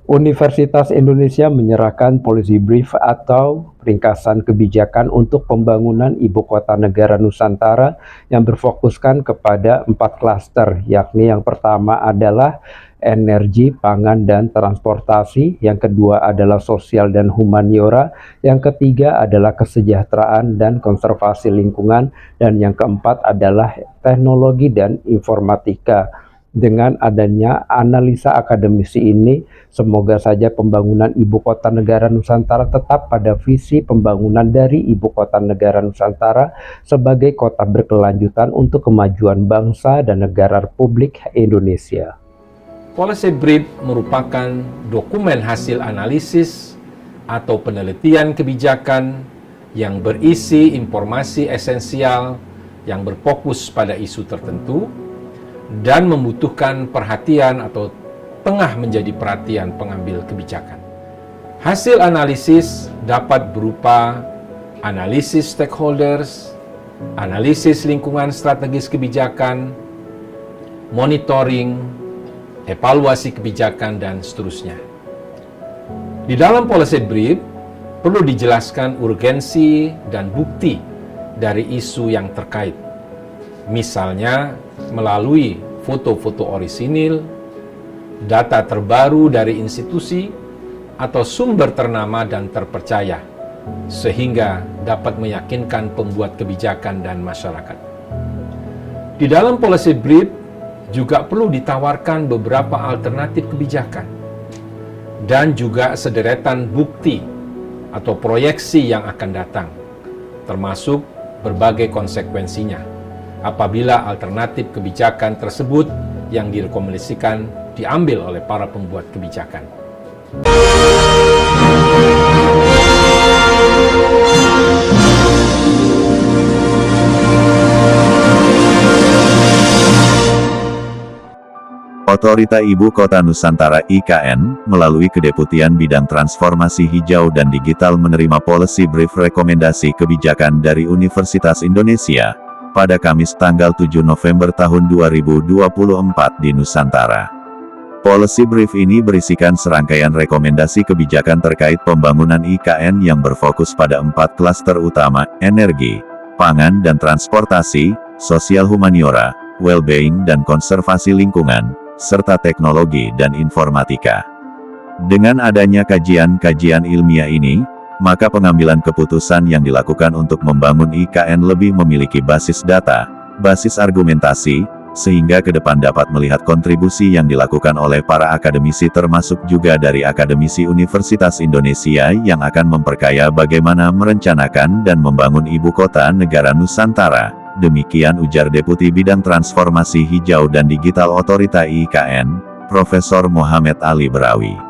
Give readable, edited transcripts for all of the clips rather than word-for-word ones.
Universitas Indonesia menyerahkan Policy Brief atau ringkasan kebijakan untuk pembangunan Ibu Kota Negara Nusantara yang berfokuskan kepada 4 klaster, yakni yang pertama adalah energi, pangan, dan transportasi, yang kedua adalah sosial dan humaniora, yang ketiga adalah kesejahteraan dan konservasi lingkungan, dan yang keempat adalah teknologi dan informatika. Dengan adanya analisa akademisi ini, semoga saja pembangunan Ibu Kota Negara Nusantara tetap pada visi pembangunan dari Ibu Kota Negara Nusantara sebagai kota berkelanjutan untuk kemajuan bangsa dan negara Republik Indonesia. Policy Brief merupakan dokumen hasil analisis atau penelitian kebijakan yang berisi informasi esensial yang berfokus pada isu tertentu dan membutuhkan perhatian atau tengah menjadi perhatian pengambil kebijakan. Hasil analisis dapat berupa analisis stakeholders, analisis lingkungan strategis kebijakan, monitoring, evaluasi kebijakan, dan seterusnya. Di dalam Policy Brief, perlu dijelaskan urgensi dan bukti dari isu yang terkait. Misalnya, melalui foto-foto orisinil, data terbaru dari institusi, atau sumber ternama dan terpercaya, sehingga dapat meyakinkan pembuat kebijakan dan masyarakat. Di dalam Policy Brief, juga perlu ditawarkan beberapa alternatif kebijakan, dan juga sederetan bukti atau proyeksi yang akan datang, termasuk berbagai konsekuensinya apabila alternatif kebijakan tersebut yang direkomendasikan diambil oleh para pembuat kebijakan. Otorita Ibu Kota Nusantara (IKN) melalui Kedeputian Bidang Transformasi Hijau dan Digital menerima Policy Brief rekomendasi kebijakan dari Universitas Indonesia pada Kamis tanggal 7 November tahun 2024 di Nusantara. Policy Brief ini berisikan serangkaian rekomendasi kebijakan terkait pembangunan IKN yang berfokus pada 4 klaster utama: energi, pangan dan transportasi, sosial humaniora, well-being dan konservasi lingkungan, serta teknologi dan informatika. Dengan adanya kajian-kajian ilmiah ini, maka pengambilan keputusan yang dilakukan untuk membangun IKN lebih memiliki basis data, basis argumentasi, sehingga ke depan dapat melihat kontribusi yang dilakukan oleh para akademisi termasuk juga dari akademisi Universitas Indonesia yang akan memperkaya bagaimana merencanakan dan membangun Ibu Kota Negara Nusantara. Demikian ujar Deputi Bidang Transformasi Hijau dan Digital Otorita IKN, Profesor Mohamed Ali Brawi.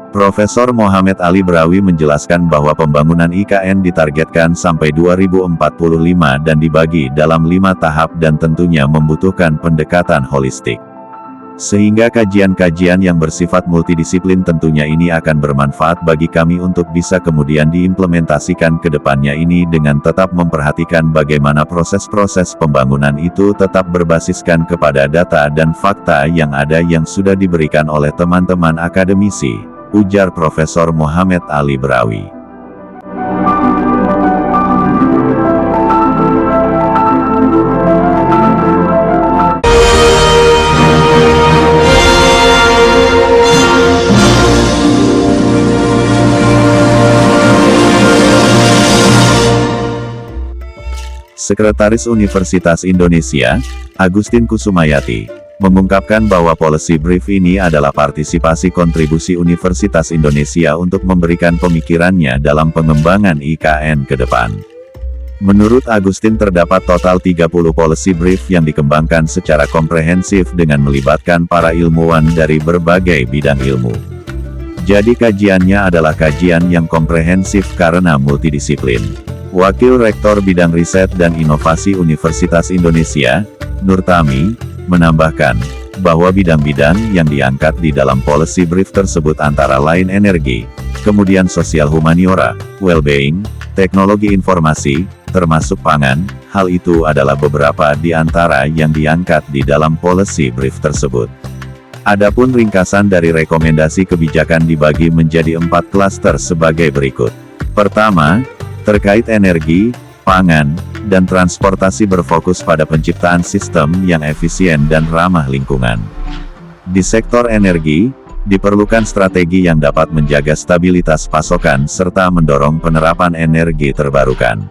Profesor Mohamed Ali Brawi menjelaskan bahwa pembangunan IKN ditargetkan sampai 2045 dan dibagi dalam 5 tahap dan tentunya membutuhkan pendekatan holistik. Sehingga kajian-kajian yang bersifat multidisiplin tentunya ini akan bermanfaat bagi kami untuk bisa kemudian diimplementasikan ke depannya ini dengan tetap memperhatikan bagaimana proses-proses pembangunan itu tetap berbasiskan kepada data dan fakta yang ada yang sudah diberikan oleh teman-teman akademisi, ujar Profesor Mohamed Ali Brawi. Sekretaris Universitas Indonesia, Agustin Kusumayati, mengungkapkan bahwa Policy Brief ini adalah partisipasi kontribusi Universitas Indonesia untuk memberikan pemikirannya dalam pengembangan IKN ke depan. Menurut Agustin terdapat total 30 Policy Brief yang dikembangkan secara komprehensif dengan melibatkan para ilmuwan dari berbagai bidang ilmu. Jadi kajiannya adalah kajian yang komprehensif karena multidisiplin. Wakil Rektor Bidang Riset dan Inovasi Universitas Indonesia, Nurtami, menambahkan bahwa bidang-bidang yang diangkat di dalam Policy Brief tersebut antara lain energi, kemudian sosial humaniora, well-being, teknologi informasi, termasuk pangan. Hal itu adalah beberapa di antara yang diangkat di dalam Policy Brief tersebut. Adapun ringkasan dari rekomendasi kebijakan dibagi menjadi 4 klaster sebagai berikut. Pertama, terkait energi, pangan, dan transportasi berfokus pada penciptaan sistem yang efisien dan ramah lingkungan. Di sektor energi, diperlukan strategi yang dapat menjaga stabilitas pasokan serta mendorong penerapan energi terbarukan.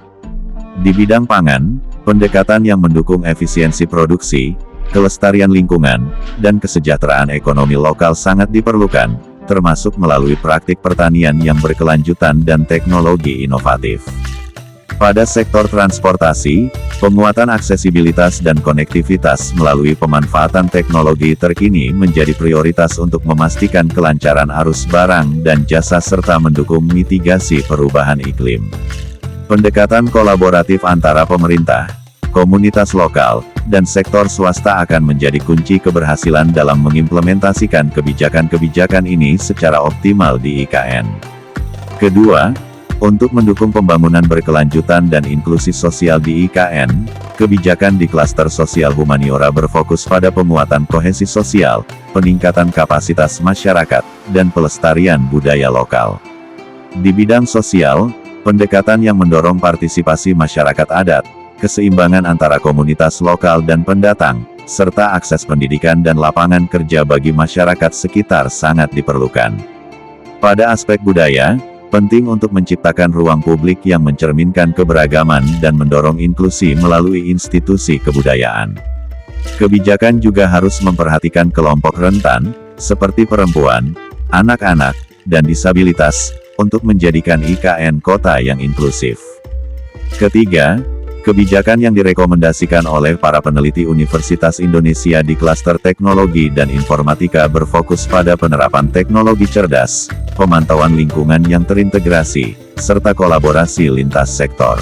Di bidang pangan, pendekatan yang mendukung efisiensi produksi, kelestarian lingkungan, dan kesejahteraan ekonomi lokal sangat diperlukan, termasuk melalui praktik pertanian yang berkelanjutan dan teknologi inovatif. Pada sektor transportasi, penguatan aksesibilitas dan konektivitas melalui pemanfaatan teknologi terkini menjadi prioritas untuk memastikan kelancaran arus barang dan jasa serta mendukung mitigasi perubahan iklim. Pendekatan kolaboratif antara pemerintah, komunitas lokal, dan sektor swasta akan menjadi kunci keberhasilan dalam mengimplementasikan kebijakan-kebijakan ini secara optimal di IKN. Kedua, untuk mendukung pembangunan berkelanjutan dan inklusi sosial di IKN, kebijakan di klaster sosial humaniora berfokus pada penguatan kohesi sosial, peningkatan kapasitas masyarakat, dan pelestarian budaya lokal. Di bidang sosial, pendekatan yang mendorong partisipasi masyarakat adat, keseimbangan antara komunitas lokal dan pendatang, serta akses pendidikan dan lapangan kerja bagi masyarakat sekitar sangat diperlukan. Pada aspek budaya, penting untuk menciptakan ruang publik yang mencerminkan keberagaman dan mendorong inklusi melalui institusi kebudayaan. Kebijakan juga harus memperhatikan kelompok rentan, seperti perempuan, anak-anak, dan disabilitas, untuk menjadikan IKN kota yang inklusif. Ketiga, kebijakan yang direkomendasikan oleh para peneliti Universitas Indonesia di klaster teknologi dan informatika berfokus pada penerapan teknologi cerdas, pemantauan lingkungan yang terintegrasi, serta kolaborasi lintas sektor.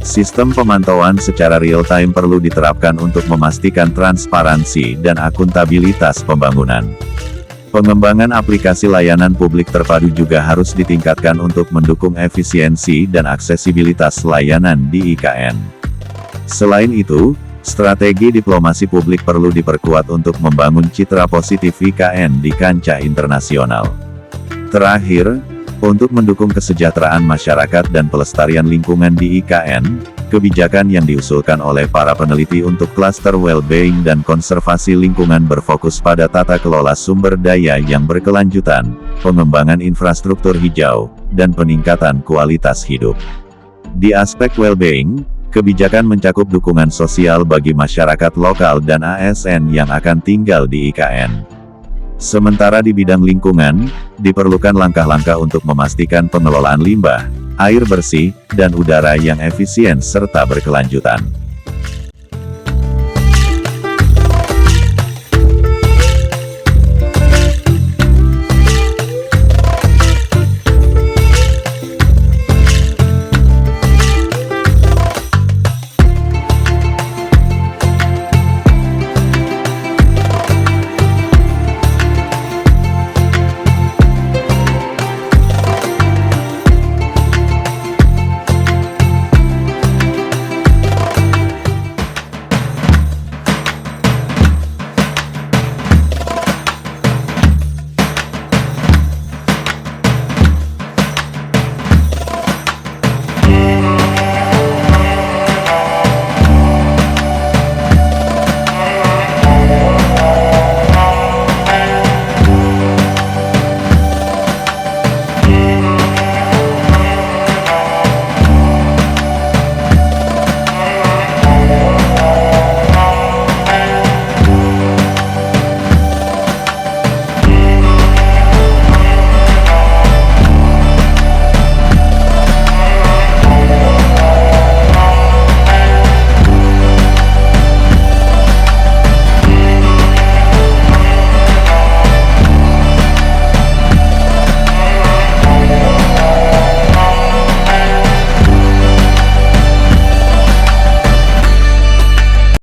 Sistem pemantauan secara real-time perlu diterapkan untuk memastikan transparansi dan akuntabilitas pembangunan. Pengembangan aplikasi layanan publik terpadu juga harus ditingkatkan untuk mendukung efisiensi dan aksesibilitas layanan di IKN. Selain itu, strategi diplomasi publik perlu diperkuat untuk membangun citra positif IKN di kancah internasional. Terakhir, untuk mendukung kesejahteraan masyarakat dan pelestarian lingkungan di IKN, kebijakan yang diusulkan oleh para peneliti untuk klaster well-being dan konservasi lingkungan berfokus pada tata kelola sumber daya yang berkelanjutan, pengembangan infrastruktur hijau, dan peningkatan kualitas hidup. Di aspek well-being, kebijakan mencakup dukungan sosial bagi masyarakat lokal dan ASN yang akan tinggal di IKN. Sementara di bidang lingkungan, diperlukan langkah-langkah untuk memastikan pengelolaan limbah, air bersih, dan udara yang efisien serta berkelanjutan.